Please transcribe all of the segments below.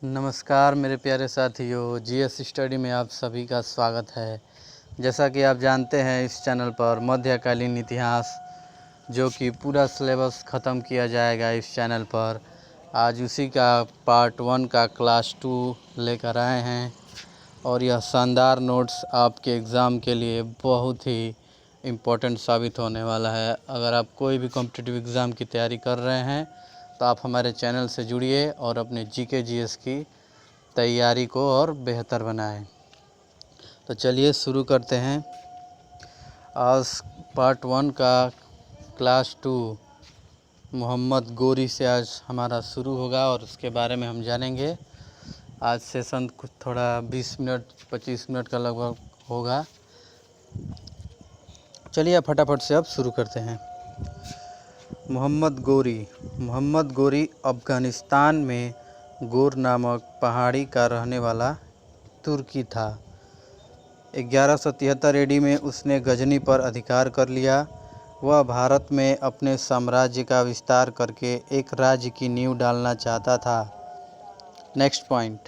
नमस्कार मेरे प्यारे साथियों, जीएस स्टडी में आप सभी का स्वागत है। जैसा कि आप जानते हैं, इस चैनल पर मध्यकालीन इतिहास जो कि पूरा सिलेबस ख़त्म किया जाएगा इस चैनल पर, आज उसी का पार्ट 1 का क्लास 2 लेकर आए हैं। और यह शानदार नोट्स आपके एग्ज़ाम के लिए बहुत ही इम्पोर्टेंट साबित होने वाला है। अगर आप कोई भी कॉम्पिटिटिव एग्ज़ाम की तैयारी कर रहे हैं तो आप हमारे चैनल से जुड़िए और अपने जीके जीएस की तैयारी को और बेहतर बनाएं। तो चलिए शुरू करते हैं। आज पार्ट 1 का क्लास 2 मोहम्मद गोरी से आज हमारा शुरू होगा और उसके बारे में हम जानेंगे। आज सेशन कुछ थोड़ा 20 मिनट 25 मिनट का लगभग होगा। चलिए फटाफट से अब शुरू करते हैं। मोहम्मद गोरी अफ़गानिस्तान में गोर नामक पहाड़ी का रहने वाला तुर्की था। 1173 ईडी में उसने गजनी पर अधिकार कर लिया। वह भारत में अपने साम्राज्य का विस्तार करके एक राज्य की नींव डालना चाहता था। नेक्स्ट पॉइंट,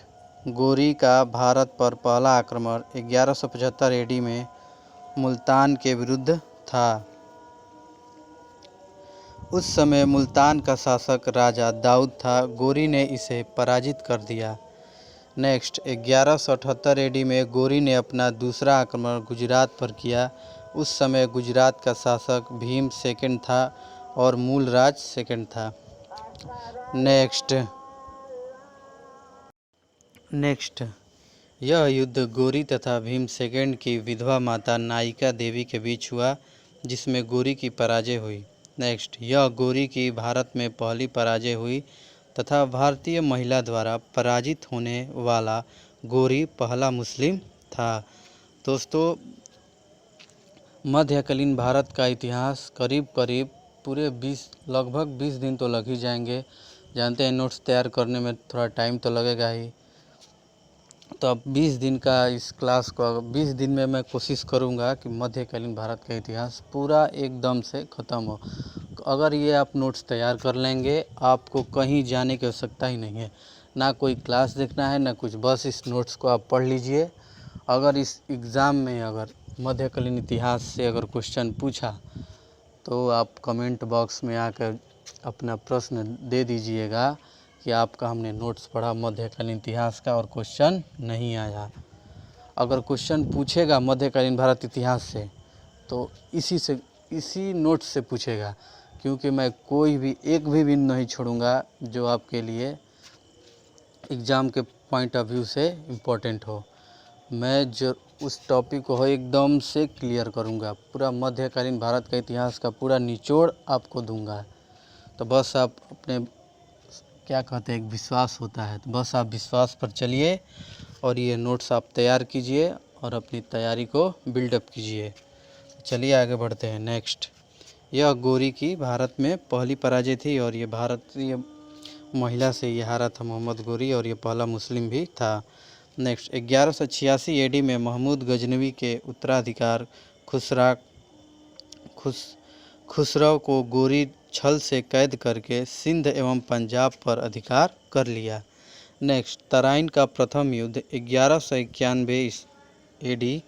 गोरी का भारत पर पहला आक्रमण 1175 ईडी में मुल्तान के विरुद्ध था। उस समय मुल्तान का शासक राजा दाऊद था। गोरी ने इसे पराजित कर दिया। नेक्स्ट, 1178 ईडी में गोरी ने अपना दूसरा आक्रमण गुजरात पर किया। उस समय गुजरात का शासक भीम सेकंड था और मूलराज सेकंड था। नेक्स्ट, यह युद्ध गोरी तथा भीम सेकंड की विधवा माता नायिका देवी के बीच हुआ, जिसमें गोरी की पराजय हुई। नेक्स्ट, यह गोरी की भारत में पहली पराजय हुई तथा भारतीय महिला द्वारा पराजित होने वाला गोरी पहला मुस्लिम था। दोस्तों, मध्यकालीन भारत का इतिहास करीब पूरे लगभग 20 दिन तो लग ही जाएंगे। जानते हैं, नोट्स तैयार करने में थोड़ा टाइम तो लगेगा ही। तो अब 20 दिन का इस क्लास को 20 दिन में मैं कोशिश करूंगा कि मध्यकालीन भारत का इतिहास पूरा एकदम से ख़त्म हो। अगर ये आप नोट्स तैयार कर लेंगे, आपको कहीं जाने की आवश्यकता ही नहीं है, ना कोई क्लास देखना है ना कुछ, बस इस नोट्स को आप पढ़ लीजिए। अगर इस एग्ज़ाम में अगर मध्यकालीन इतिहास से अगर क्वेश्चन पूछा तो आप कमेंट बॉक्स में आकर अपना प्रश्न दे दीजिएगा कि आपका हमने नोट्स पढ़ा मध्यकालीन इतिहास का और क्वेश्चन नहीं आया। अगर क्वेश्चन पूछेगा मध्यकालीन भारत इतिहास से तो इसी नोट्स से पूछेगा, क्योंकि मैं कोई भी एक भी बिंदु नहीं छोड़ूंगा जो आपके लिए एग्ज़ाम के पॉइंट ऑफ व्यू से इम्पोर्टेंट हो। मैं जो उस टॉपिक को एकदम से क्लियर करूंगा, पूरा मध्यकालीन भारत का इतिहास का पूरा निचोड़ आपको दूंगा। तो बस आप अपने क्या कहते हैं, एक विश्वास होता है, तो बस आप विश्वास पर चलिए और ये नोट्स आप तैयार कीजिए और अपनी तैयारी को बिल्डअप कीजिए। चलिए आगे बढ़ते हैं। नेक्स्ट, यह गोरी की भारत में पहली पराजय थी और ये भारतीय महिला से ये हारा था मोहम्मद गोरी, और ये पहला मुस्लिम भी था। नेक्स्ट, 1186 ईडी में महमूद गजनवी के उत्तराधिकार खुसरौ को गोरी छल से कैद करके सिंध एवं पंजाब पर अधिकार कर लिया। नेक्स्ट, तराइन का प्रथम युद्ध 1191 ईडी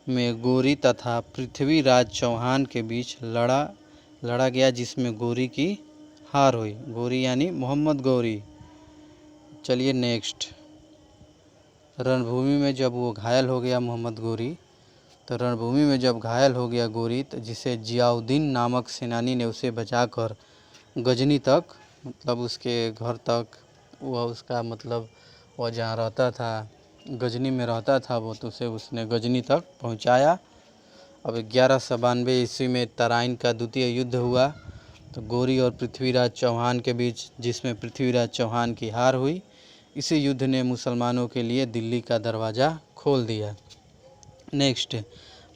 में गोरी तथा पृथ्वीराज चौहान के बीच लड़ा गया, जिसमें गोरी की हार हुई। गोरी यानी मोहम्मद गोरी। चलिए नेक्स्ट, रणभूमि में जब वो घायल हो गया मोहम्मद गोरी, तो रणभूमि में जब घायल हो गया गोरी, तो जिसे जियाउद्दीन नामक सेनानी ने उसे बचाकर गजनी तक, मतलब उसके घर तक, वह उसका मतलब वह जहाँ रहता था गजनी में रहता था वो, तो उसे उसने गजनी तक पहुँचाया। अब 1192 ईस्वी में तराइन का द्वितीय युद्ध हुआ, तो गोरी और पृथ्वीराज चौहान के बीच, जिसमें पृथ्वीराज चौहान की हार हुई। इसी युद्ध ने मुसलमानों के लिए दिल्ली का दरवाज़ा खोल दिया। नेक्स्ट,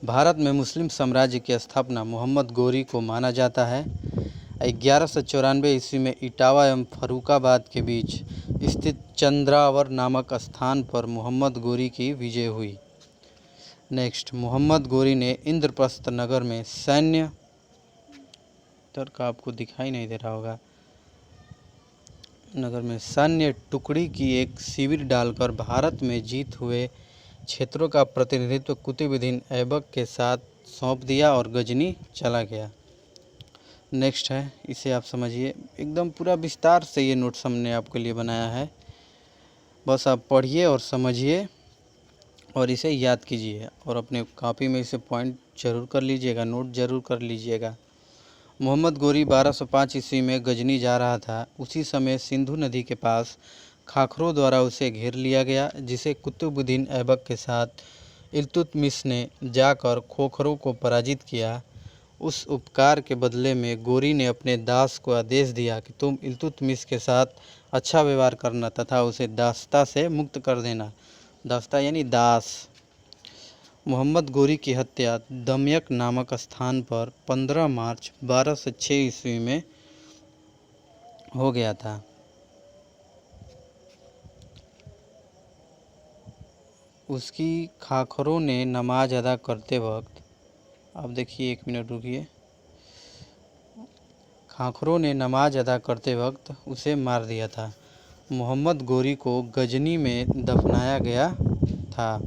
भारत में मुस्लिम साम्राज्य की स्थापना मोहम्मद गोरी को माना जाता है। 1194 ईस्वी में इटावा एवं फर्रुखाबाद के बीच स्थित चंद्रावर नामक स्थान पर मोहम्मद गोरी की विजय हुई। नेक्स्ट, मोहम्मद गोरी ने इंद्रप्रस्थ नगर में सैन्य, इधर का आपको दिखाई नहीं दे रहा होगा, नगर में सैन्य टुकड़ी की एक शिविर डालकर भारत में जीत हुए क्षेत्रों का प्रतिनिधित्व कुतुबुद्दीन ऐबक के साथ सौंप दिया और गजनी चला गया। नेक्स्ट है, इसे आप समझिए, एकदम पूरा विस्तार से ये नोट्स हमने आपके लिए बनाया है, बस आप पढ़िए और समझिए और इसे याद कीजिए और अपने कॉपी में इसे पॉइंट जरूर कर लीजिएगा, नोट जरूर कर लीजिएगा। मोहम्मद गोरी 1205 ईस्वी में गजनी जा रहा था। उसी समय सिंधु नदी के पास खाखरों द्वारा उसे घेर लिया गया, जिसे कुतुबुद्दीन ऐबक के साथ इल्तुतमिश ने जाकर खोखरों को पराजित किया। उस उपकार के बदले में गोरी ने अपने दास को आदेश दिया कि तुम इल्तुतमिश के साथ अच्छा व्यवहार करना तथा उसे दासता से मुक्त कर देना। दासता यानी दास। मोहम्मद गोरी की हत्या दमयक नामक स्थान पर 15 मार्च 1206 ईस्वी में हो गया था। उसकी खाखरों ने नमाज अदा करते वक्त, आप देखिए, 1 मिनट रुकिए, खाखरों ने नमाज अदा करते वक्त उसे मार दिया था। मोहम्मद गोरी को गजनी में दफनाया गया था।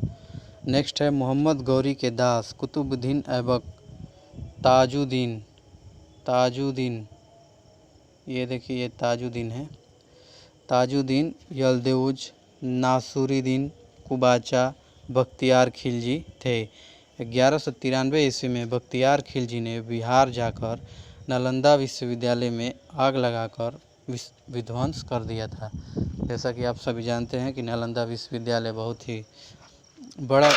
नेक्स्ट है, मोहम्मद गोरी के दास कुतुबुद्दीन ऐबक ताजुद्दीन, ताजुद्दीन, ये देखिए, ये ताजुद्दीन है, ताजुद्दीन यल्देवुज नासुरुद्दीन कुबाचा बख्तियार खिलजी थे। 1193 ईस्वी में बख्तियार खिलजी ने बिहार जाकर नालंदा विश्वविद्यालय में आग लगाकर विध्वंस कर दिया था। जैसा कि आप सभी जानते हैं कि नालंदा विश्वविद्यालय बहुत ही बड़ा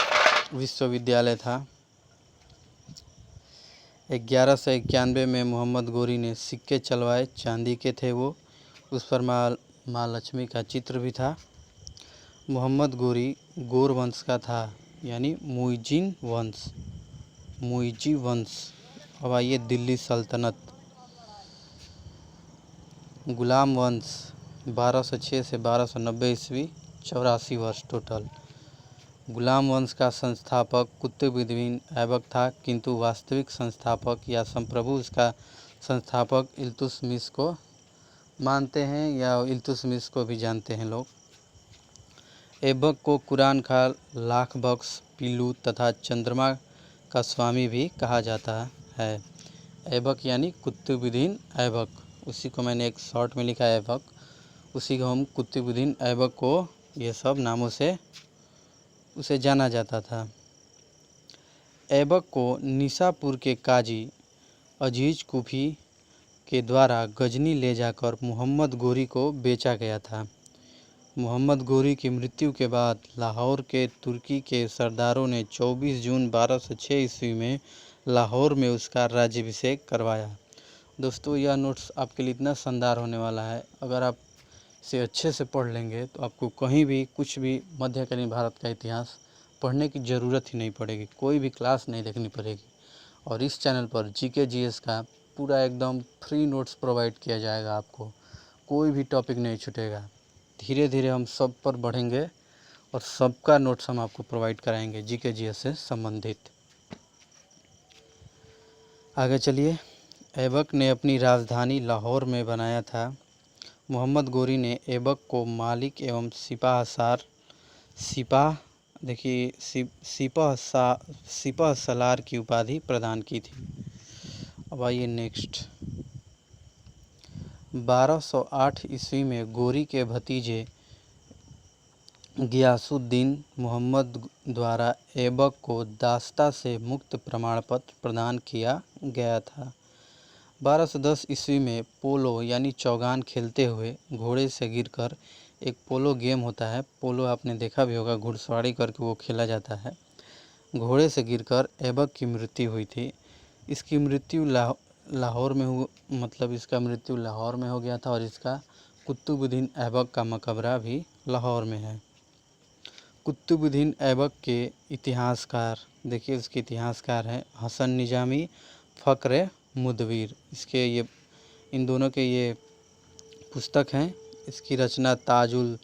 विश्वविद्यालय था। 1191 में मोहम्मद गोरी ने सिक्के चलवाए, चांदी के थे वो, उस पर माँ लक्ष्मी का चित्र भी था। मोहम्मद गोरी गोर वंश का था, यानी मुइज़िन वंश, मुइज़ी वंश। अब आइए दिल्ली सल्तनत। गुलाम वंश 1206 से 1290 ईस्वी, 84 वर्ष टोटल। गुलाम वंश का संस्थापक कुतुबुद्दीन ऐबक था, किंतु वास्तविक संस्थापक या संप्रभु उसका संस्थापक इल्तुतमिश को मानते हैं या इल्तुतमिश को भी जानते हैं लोग। ऐबक को कुरान का लाख बख्श, पीलू तथा चंद्रमा का स्वामी भी कहा जाता है। ऐबक यानी कुतुबुद्दीन ऐबक, उसी को मैंने एक शॉर्ट में लिखा है ऐबक, उसी को हम कुतुबुद्दीन ऐबक को ये सब नामों से उसे जाना जाता था। ऐबक को निसापुर के काजी अजीज कुफी के द्वारा गजनी ले जाकर मोहम्मद गोरी को बेचा गया था। मोहम्मद गोरी की मृत्यु के बाद लाहौर के तुर्की के सरदारों ने 24 जून 1206 ईस्वी में लाहौर में उसका राज्याभिषेक करवाया। दोस्तों, यह नोट्स आपके लिए इतना शानदार होने वाला है, अगर आप इसे अच्छे से पढ़ लेंगे तो आपको कहीं भी कुछ भी मध्यकालीन भारत का इतिहास पढ़ने की ज़रूरत ही नहीं पड़ेगी, कोई भी क्लास नहीं देखनी पड़ेगी। और इस चैनल पर जीके जीएस का पूरा एकदम फ्री नोट्स प्रोवाइड किया जाएगा आपको, कोई भी टॉपिक नहीं छूटेगा। धीरे धीरे हम सब पर बढ़ेंगे और सबका नोट्स हम आपको प्रोवाइड कराएंगे जीके जीएस से संबंधित। आगे चलिए। ऐबक ने अपनी राजधानी लाहौर में बनाया था। मोहम्मद गोरी ने ऐबक को मालिक एवं सिपाह सलार की उपाधि प्रदान की थी। अब आइए नेक्स्ट। 1208 ईस्वी में गोरी के भतीजे गियासुद्दीन मोहम्मद द्वारा ऐबक को दासता से मुक्त प्रमाण पत्र प्रदान किया गया था। 1210 ईस्वी में पोलो यानी चौगान खेलते हुए घोड़े से गिरकर, एक पोलो गेम होता है, पोलो आपने देखा भी होगा, घुड़सवारी करके वो खेला जाता है, घोड़े से गिरकर ऐबक की मृत्यु हुई थी। इसकी मृत्यु लाहौर में इसका मृत्यु लाहौर में हो गया था और इसका कुतुबुद्दीन ऐबक का मकबरा भी लाहौर में है। कुतुबुद्दीन ऐबक के इतिहासकार, देखिए उसके इतिहासकार हैं हसन निजामी, फ़क्र मुदव्विर। इन दोनों के ये पुस्तक हैं। इसकी रचना ताजुल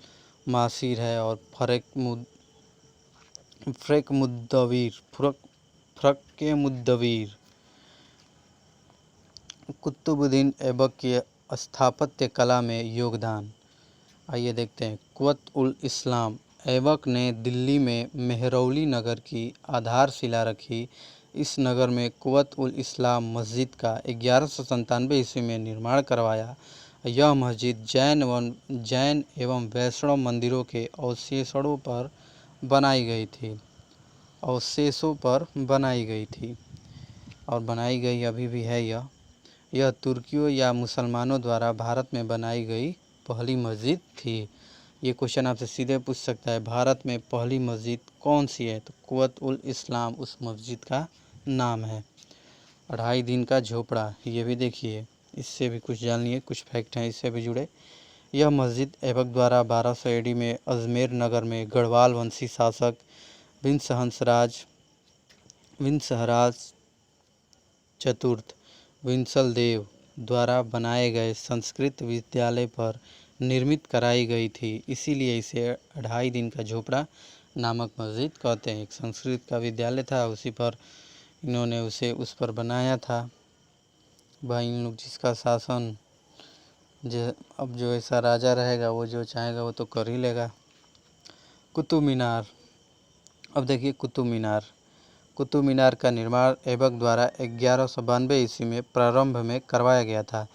मासीर है और फ़क्र मुदव्विर। कुतुबुद्दीन ऐबक की स्थापत्य कला में योगदान। आइए देखते हैं। कुव्वत उल इस्लाम ऐबक ने दिल्ली में मेहरौली नगर की आधारशिला रखी। इस नगर में कुव्वत उल इस्लाम मस्जिद का 1197 ईस्वी में निर्माण करवाया। यह मस्जिद जैन एवं वैष्णव मंदिरों के अवशेषों पर बनाई गई थी और बनाई गई अभी भी है। यह तुर्कियों या मुसलमानों द्वारा भारत में बनाई गई पहली मस्जिद थी। ये क्वेश्चन आपसे सीधे पूछ सकता है, भारत में पहली मस्जिद कौन सी है? तो कुव्वत उल इस्लाम उस मस्जिद का नाम है। 2.5 दिन का झोपड़ा, ये भी देखिए, इससे भी कुछ जानिए, कुछ फैक्ट हैं इससे भी जुड़े। यह मस्जिद ऐबक द्वारा 1200 AD में अजमेर नगर में गढ़वाल वंशी शासक विंसहराज चतुर्थ विंसल देव द्वारा बनाए गए संस्कृत विद्यालय पर निर्मित कराई गई थी। इसीलिए इसे 2.5 दिन का झोपड़ा नामक मस्जिद कहते हैं। एक संस्कृत का विद्यालय था, उसी पर इन्होंने उसे उस पर बनाया था। भाई इन लोग जिसका शासन अब जो ऐसा राजा रहेगा वो जो चाहेगा वो तो कर ही लेगा। कुतुब मीनार, अब देखिए कुतुब मीनार का निर्माण ऐबक द्वारा 1192 ईस्वी में प्रारंभ में करवाया गया था।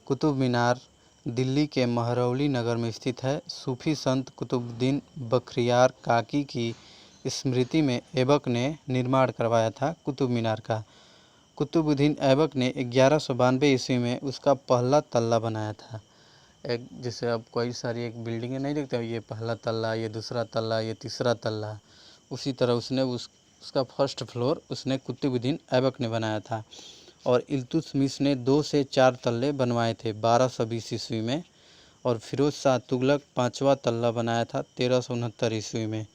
कुतुब मीनार दिल्ली के महरौली नगर में स्थित है। सूफी संत कुतुबुद्दीन बख्तियार काकी की स्मृति में ऐबक ने निर्माण करवाया था कुतुब मीनार का। कुतुबुद्दीन ऐबक ने 1192 ईस्वी में उसका पहला तल्ला बनाया था। एक जैसे अब कोई सारी एक बिल्डिंगें नहीं देखते, ये पहला तल्ला, ये दूसरा तल्ला, ये तीसरा तल्ला, उसी तरह उसने उसका फर्स्ट फ्लोर उसने कुतुबुद्दीन ऐबक ने बनाया था। और इल्तुतमिश ने 2 से 4 तल्ले बनवाए थे 1220 ईस्वी में। और फिरोज शाह तुगलक 5वां तल्ला बनाया था 1369 ईस्वी में।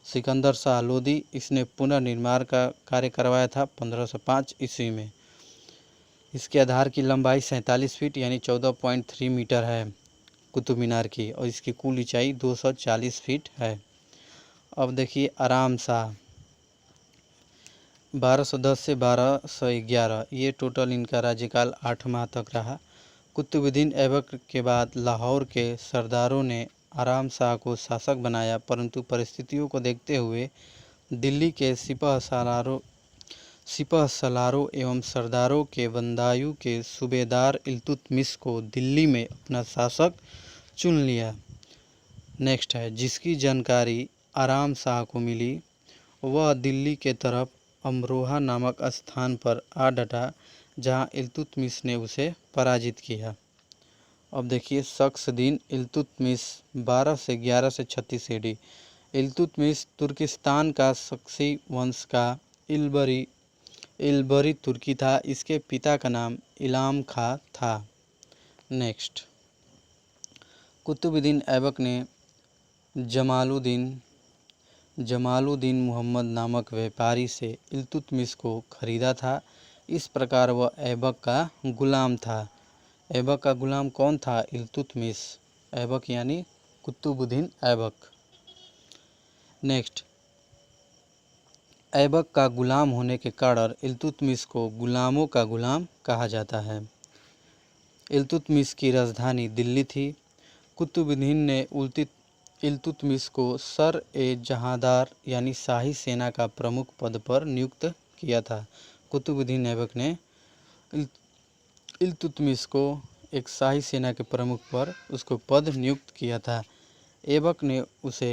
सिकंदर शाह लोदी इसने पुनर्निर्माण का कार्य करवाया था 1505 ईस्वी में। इसके आधार की लंबाई 47 फीट यानी 14.3 मीटर है कुतुब मीनार की, और इसकी कुल ऊंचाई 240 फीट है। अब देखिए आराम शाह 1210 से 1211, ये टोटल इनका राज्यकाल 8 माह तक रहा। कुतुबुद्दीन ऐबक के बाद लाहौर के सरदारों ने आराम शाह को शासक बनाया, परंतु परिस्थितियों को देखते हुए दिल्ली के सिपह सलारों एवं सरदारों के बंदायूं के सूबेदार इल्तुतमिश को दिल्ली में अपना शासक चुन लिया। नेक्स्ट है, जिसकी जानकारी आराम शाह को मिली वह दिल्ली के तरफ अमरोहा नामक स्थान पर आ डटा, जहां इल्तुतमिश ने उसे पराजित किया। अब देखिए शख्स-ए-दीन इल्तुतमिश 12 से 11 से 36 AD। इल्तुतमिश तुर्किस्तान का शख्सी वंश का इल्बरी तुर्की था। इसके पिता का नाम इलाम खां था। नेक्स्ट, कुतुबुद्दीन ऐबक ने जमालुद्दीन मुहम्मद नामक व्यापारी से इल्तुतमिश को खरीदा था। इस प्रकार वह ऐबक का गुलाम था। ऐबक का गुलाम कौन था? इल्तुतमिश। ऐबक यानी कुतुबुद्दीन ऐबक। नेक्स्ट, ऐबक का गुलाम होने के कारण इल्तुतमिश को गुलामों का गुलाम कहा जाता है। इल्तुतमिश की राजधानी दिल्ली थी। कुतुबुद्दीन ने इल्तुतमिश को सर-ए-जहांदार यानी शाही सेना का प्रमुख पद पर नियुक्त किया था। कुतुबुद्दीन ऐबक ने इल्तुतमिश को एक शाही सेना के प्रमुख पर उसको पद नियुक्त किया था। ऐबक ने उसे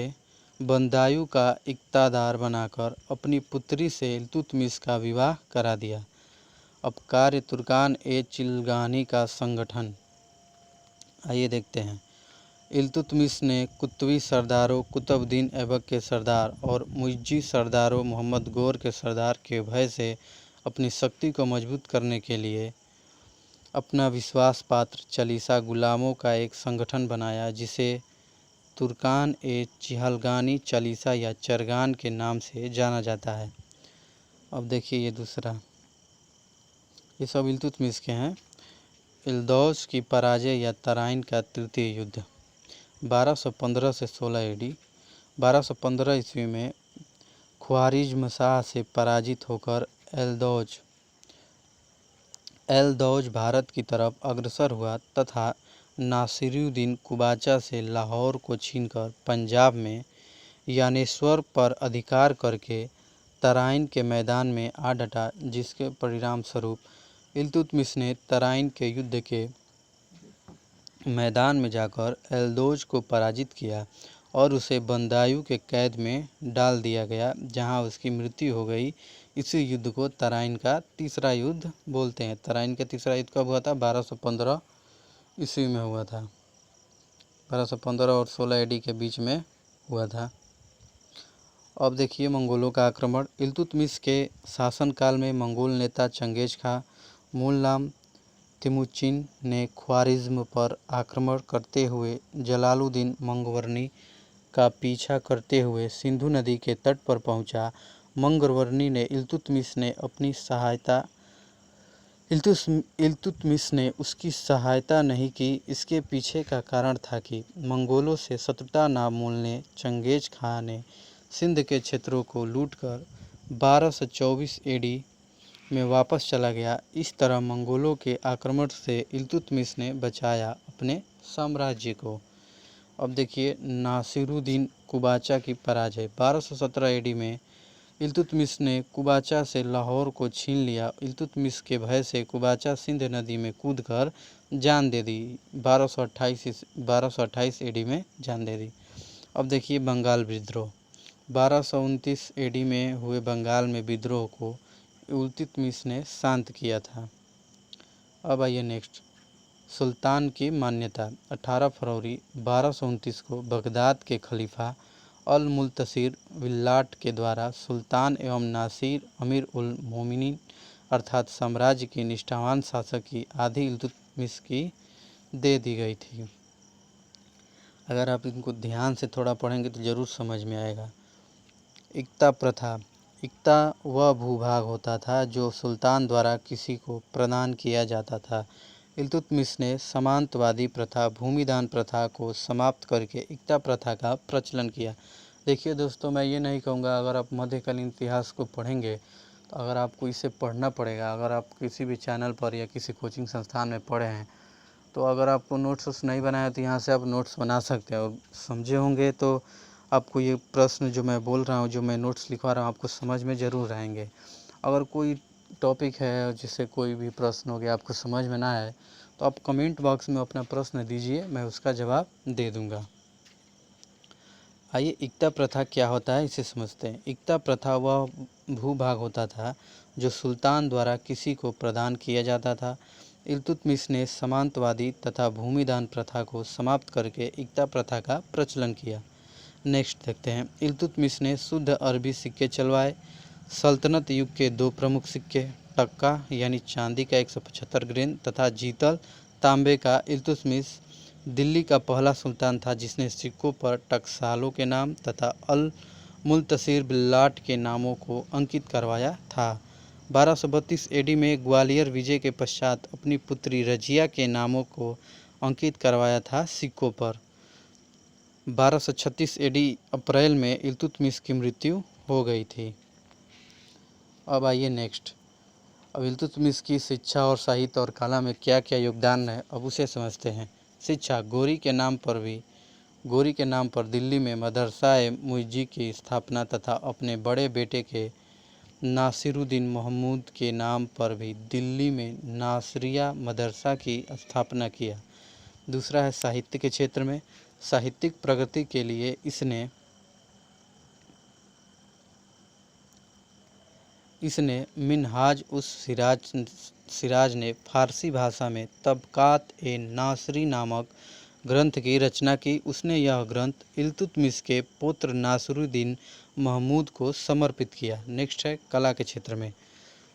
बंदायूं का इक़्तिदार बनाकर अपनी पुत्री से इल्तुतमिश का विवाह करा दिया। अब कार्य तुर्कान-ए-चिलगानी का संगठन, आइए देखते हैं। इल्तुतमिश ने कुतुबी सरदारों कुतुबुद्दीन ऐबक के सरदार और मुइज़्ज़ी सरदारों मोहम्मद गौर के सरदार के भय से अपनी शक्ति को मजबूत करने के लिए अपना विश्वास पात्र चालीसा गुलामों का एक संगठन बनाया, जिसे तुर्कान-ए-चिलगानी चालीसा या चरगान के नाम से जाना जाता है। अब देखिए ये दूसरा, ये सब इल्तुतमिश के हैं। इल्दौज की पराजय या तराइन का तृतीय युद्ध 1215 से 16 AD। 1215 ईस्वी में ख्वारिज़्म शाह से पराजित होकर एलदौज भारत की तरफ अग्रसर हुआ तथा नासिरुद्दीन कुबाचा से लाहौर को छीनकर पंजाब में यानेश्वर पर अधिकार करके तराइन के मैदान में आ डटा, जिसके परिणाम स्वरूप इल्तुतमिश ने तराइन के युद्ध के मैदान में जाकर एल्दोज को पराजित किया और उसे बंदायूं के कैद में डाल दिया गया, जहां उसकी मृत्यु हो गई। इसी युद्ध को तराइन का तीसरा युद्ध बोलते हैं। तराइन का तीसरा युद्ध कब हुआ था? 1215 ईस्वी में हुआ था। 1215 और 16 AD के बीच में हुआ था। अब देखिए मंगोलों का आक्रमण। इल्तुतमिश के शासनकाल में मंगोल नेता चंगेज खां मूल तिमुचिन ने ख्वारिज्म पर आक्रमण करते हुए जलालुद्दीन मंगवर्नी का पीछा करते हुए सिंधु नदी के तट पर पहुंचा। मंगवर्नी ने इल्तुतमिश ने उसकी सहायता नहीं की। इसके पीछे का कारण था कि मंगोलों से शत्रुता न मूलने चंगेज खां ने सिंध के क्षेत्रों को लूटकर 1224 AD में वापस चला गया। इस तरह मंगोलों के आक्रमण से इल्तुतमिश ने बचाया अपने साम्राज्य को। अब देखिए नासिरुद्दीन कुबाचा की पराजय। 1217 AD में इल्तुतमिश ने कुबाचा से लाहौर को छीन लिया। इल्तुतमिश के भय से कुबाचा सिंध नदी में कूदकर जान दे दी। 1228 AD में जान दे दी। अब देखिए बंगाल विद्रोह। 1229 AD में हुए बंगाल में विद्रोह को इल्तुतमिश ने शांत किया था। अब आइए नेक्स्ट, सुल्तान की मान्यता। 18 फरवरी 1229 को बगदाद के खलीफा अल मुल्तसिर विल्लाट के द्वारा सुल्तान एवं नासिर अमीर उल मोमिनीन अर्थात साम्राज्य के निष्ठावान शासक की आधी इल्तुतमिश की दे दी गई थी। अगर आप इनको ध्यान से थोड़ा पढ़ेंगे तो ज़रूर समझ में आएगा। इक्ता प्रथा। इक्ता वह भूभाग होता था जो सुल्तान द्वारा किसी को प्रदान किया जाता था। इल्तुतमिश ने सामंतवादी प्रथा भूमिदान प्रथा को समाप्त करके इक्ता प्रथा का प्रचलन किया। देखिए दोस्तों, मैं ये नहीं कहूँगा, अगर आप मध्यकालीन इतिहास को पढ़ेंगे तो अगर आपको इसे पढ़ना पड़ेगा। अगर आप किसी भी चैनल पर या किसी कोचिंग संस्थान में पढ़े हैं तो अगर आपको नोट्स नहीं बनाया तो यहाँ से आप नोट्स बना सकते हैं और समझे होंगे तो आपको ये प्रश्न जो मैं बोल रहा हूँ, जो मैं नोट्स लिखवा रहा हूँ, आपको समझ में ज़रूर आएंगे। अगर कोई टॉपिक है जिससे कोई भी प्रश्न हो गया आपको समझ में ना आए तो आप कमेंट बॉक्स में अपना प्रश्न दीजिए, मैं उसका जवाब दे दूँगा। आइए इक्ता प्रथा क्या होता है इसे समझते हैं। इक्ता प्रथा वह भूभाग होता था जो सुल्तान द्वारा किसी को प्रदान किया जाता था। इल्तुतमिश ने सामंतवादी तथा भूमिदान प्रथा को समाप्त करके इक्ता प्रथा का प्रचलन किया। नेक्स्ट देखते हैं, इल्तुतमिश ने शुद्ध अरबी सिक्के चलवाए। सल्तनत युग के दो प्रमुख सिक्के, टक्का यानी चांदी का 175 ग्रेन तथा जीतल तांबे का। इल्तुतमिश दिल्ली का पहला सुल्तान था जिसने सिक्कों पर टकसालों के नाम तथा अल मुल्तसिर बिल्लाट के नामों को अंकित करवाया था। 1232 AD में ग्वालियर विजय के पश्चात अपनी पुत्री रजिया के नामों को अंकित करवाया था सिक्कों पर। 1236 AD अप्रैल में इल्तुतमिश की मृत्यु हो गई थी। अब आइए नेक्स्ट, अब इल्तुतमिश की शिक्षा और साहित्य और कला में क्या क्या योगदान है अब उसे समझते हैं। शिक्षा। गोरी के नाम पर दिल्ली में मदरसा-ए-मुइज़्ज़ी की स्थापना तथा अपने बड़े बेटे के नासिरुद्दीन महमूद के नाम पर भी दिल्ली में नासरिया मदरसा की स्थापना किया। दूसरा है साहित्य के क्षेत्र में। साहित्यिक प्रगति के लिए इसने मिनहाज उस सिराज ने फारसी भाषा में तबकात-ए-नासरी नामक ग्रंथ की रचना की। उसने यह ग्रंथ इल्तुतमिश के पुत्र नासिरुद्दीन महमूद को समर्पित किया। नेक्स्ट है कला के क्षेत्र में।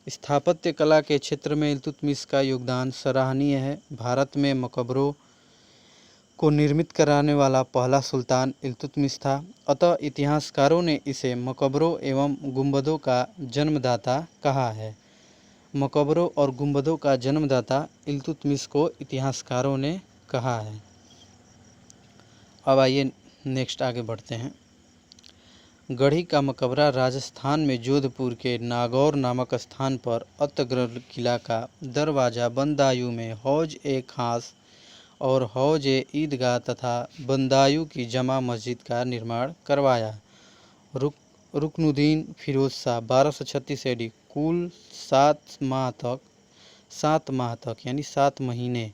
स्थापत्य कला के क्षेत्र में इल्तुतमिश का योगदान सराहनीय है। भारत में मकबरों को निर्मित कराने वाला पहला सुल्तान इल्तुतमिश था। अतः इतिहासकारों ने इसे मकबरों एवं गुंबदों का जन्मदाता कहा है। मकबरों और गुंबदों का जन्मदाता इल्तुतमिश को इतिहासकारों ने कहा है। अब आइए नेक्स्ट आगे बढ़ते हैं। गढ़ी का मकबरा राजस्थान में जोधपुर के नागौर नामक स्थान पर अतगढ़ किला का दरवाज़ा बंदायूं में हौज-ए-खास और हौज ईदगाह तथा बंदायूं की जमा मस्जिद का निर्माण करवाया। रुकनुद्दीन फिरोज शाह 1236 AD कुल 7 माह तक यानी 7 महीने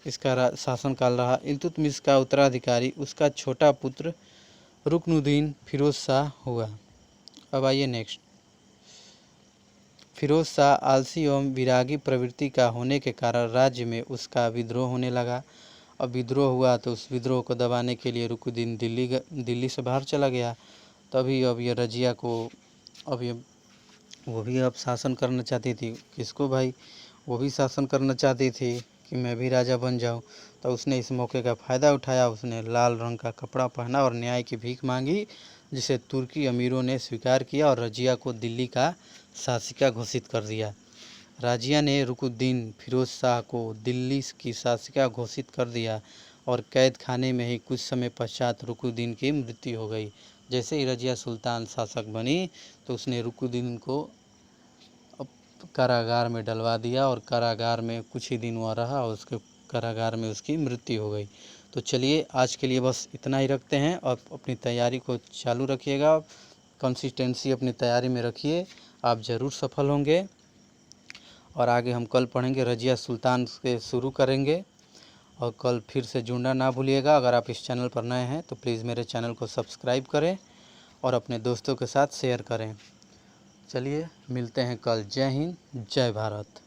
इसका शासनकाल रहा। इल्तुतमिश का उत्तराधिकारी उसका छोटा पुत्र रुकनुद्दीन फिरोज शाह हुआ। अब आइए नेक्स्ट। फिरोज शाह आलसी एवं विरागी प्रवृत्ति का होने के कारण राज्य में उसका विद्रोह होने लगा। अब विद्रोह हुआ तो उस विद्रोह को दबाने के लिए रुकनुद्दीन दिल्ली से बाहर चला गया। तभी अब ये रजिया को वो भी अब शासन करना चाहती थी। किसको भाई? वो भी शासन करना चाहती थी कि मैं भी राजा बन जाऊं। तो उसने इस मौके का फ़ायदा उठाया। उसने लाल रंग का कपड़ा पहना और न्याय की भीख मांगी, जिसे तुर्की अमीरों ने स्वीकार किया और रजिया को दिल्ली का शासिका घोषित कर दिया। राजिया ने रुकनुद्दीन फिरोज शाह को दिल्ली की शासिका घोषित कर दिया और कैद खाने में ही कुछ समय पश्चात रुकनुद्दीन की मृत्यु हो गई। जैसे ही रजिया सुल्तान शासक बनी तो उसने रुकनुद्दीन को कारागार में डलवा दिया और कारागार में कुछ ही दिन वहाँ रहा और उसके कारागार में उसकी मृत्यु हो गई। तो चलिए आज के लिए बस इतना ही रखते हैं और अपनी तैयारी को चालू रखिएगा। कंसिस्टेंसी अपनी तैयारी में रखिए, आप ज़रूर सफल होंगे। और आगे हम कल पढ़ेंगे रजिया सुल्तान से शुरू करेंगे। और कल फिर से जुड़ना ना भूलिएगा। अगर आप इस चैनल पर नए हैं तो प्लीज़ मेरे चैनल को सब्सक्राइब करें और अपने दोस्तों के साथ शेयर करें। चलिए मिलते हैं कल। जय हिंद, जय भारत।